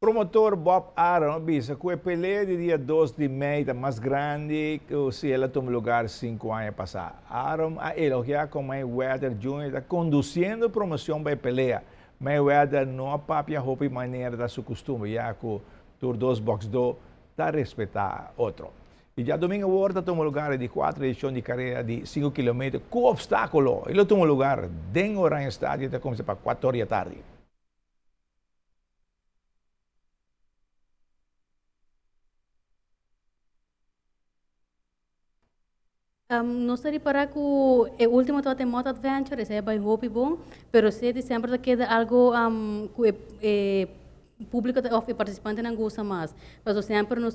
Promotor Bob Aaron avisa que a peleia de dia 2 de maio está mais grande que se ela tomou lugar 5 anos passados. Aaron a elogiar com Mayweather Jr. está conduzindo a promoção para a peleia. Mayweather não apapia a roupa e maneira da sua costume, já que o Tour 2 Box 2 está respeitando outro. E já domingo a volta tomou lugar de 4 edições de carreira de 5 km com obstáculo. Ele tomou lugar dentro do Orange Stadium até começar para 4 horas da tarde. Não sei para que o último tote moto adventure é bem hope bom, pero se de sempre queda algo que o público of participante não gosta mais. Mas sempre nós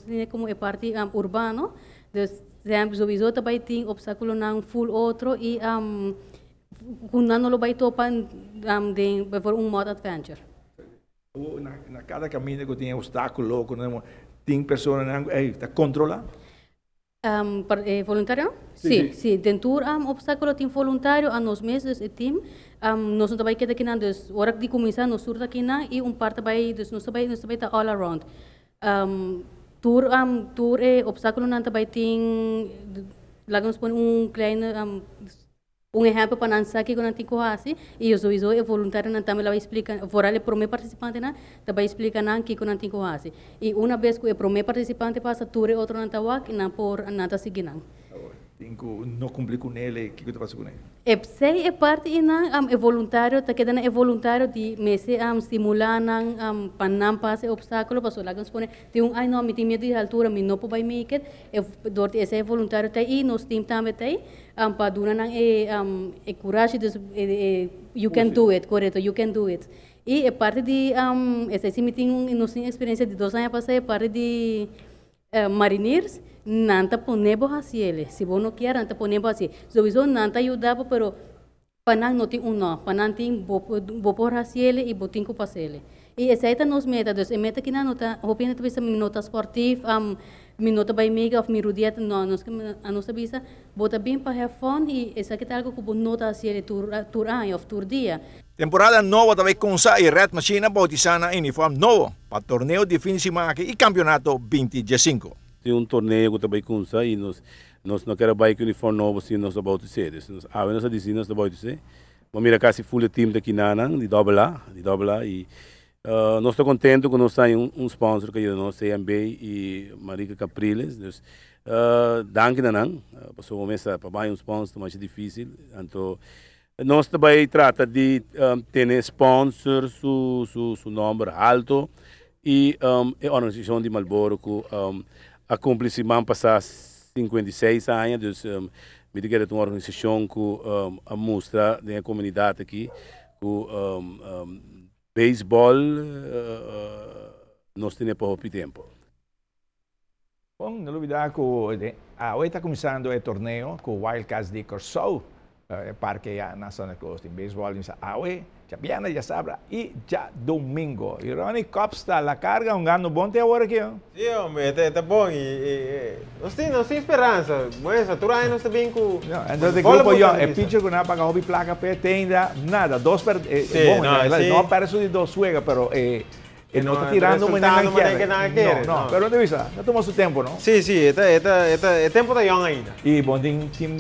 tem como é parte urbano, então sempre sowieso também tem obstáculo não full outro e quando não lo vai topar de por moto adventure. Na cada caminho que tem obstáculo, tem pessoas que controlam. Voluntário? Sim, sim. Dentro do obstáculo tem voluntário a nós mesmos, o time. Nós não trabalhamos aqui na hora de começar, nós surta aqui na e parte vai, nós trabalhamos all around. Tour obstáculo não também tem, lagamos por kleine exemplo para não saber que não tem coisa assim e eu sou voluntário não também lá explica fora o primeiro participante não também explica não que não tem coisa assim e uma vez que o primeiro participante passa tour outro não tá wak não por não tá seguindo não cumprir com ele que tu faz com ele sei é parte e não é voluntário tá quedando é voluntário de mese estimular não para não passar obstáculo para só lá que põe tem ai não me tem medo de altura me não pode make it dorte esse é voluntário tá e nos team também tá para duna não é coragem you can do it correto you can do it e é parte de esse sim tem nós tem experiência de 2 anos passei é parte de marinheiros não tá ponendo assim ele se você não quer não tá ponendo assim so isso não tá ajudando pero para não tem para não tem por assim ele e botinho com ele e essa é a nossa meta então a meta que não nota opina talvez minuto esportivo minuto by mega of mirudiat não nós a nossa visa bota bem para have fun e essa que tá algo que nota assim ele tour ano of tour dia temporada nova também começa e Red Machine bautizando uniforme novo para torneio de fim de semana e campeonato 2025 tem torneio que também começa e nós não queremos bike uniforme novo se nós bautizar nós nós dizemos nós bautizar mas mira quase full team daqui de double A e nós estamos contentes que nós temos sponsor que é nós CMB e Marica Capriles danke não passou começa para mais sponsor mais difícil então nós também trata de ter sponsor su número alto e a organização de Marlboro que acomplishment passar 56 anos então me diga que é uma organização que mostra na comunidade aqui que beisebol nós temos pouco tempo. Bom, não olvidar que hoje está começando o torneio com o Wildcats de Corso, parque na zona costa, em beisebol, hoje, já piana, já sabra, e já domingo. E Ronnie Cops está na carga, ganho bom até agora aqui. Sim, homem, está bom e nós temos esperança, mas a turma nós também com... Então, o grupo é pitcher que não paga hobby placa, ainda nada, bom, não aparece de 2 juegos, mas não está tirando maneira que quer. Não, pero não visa, não tomou seu tempo, não? Sim, é tempo da young ainda. E bom time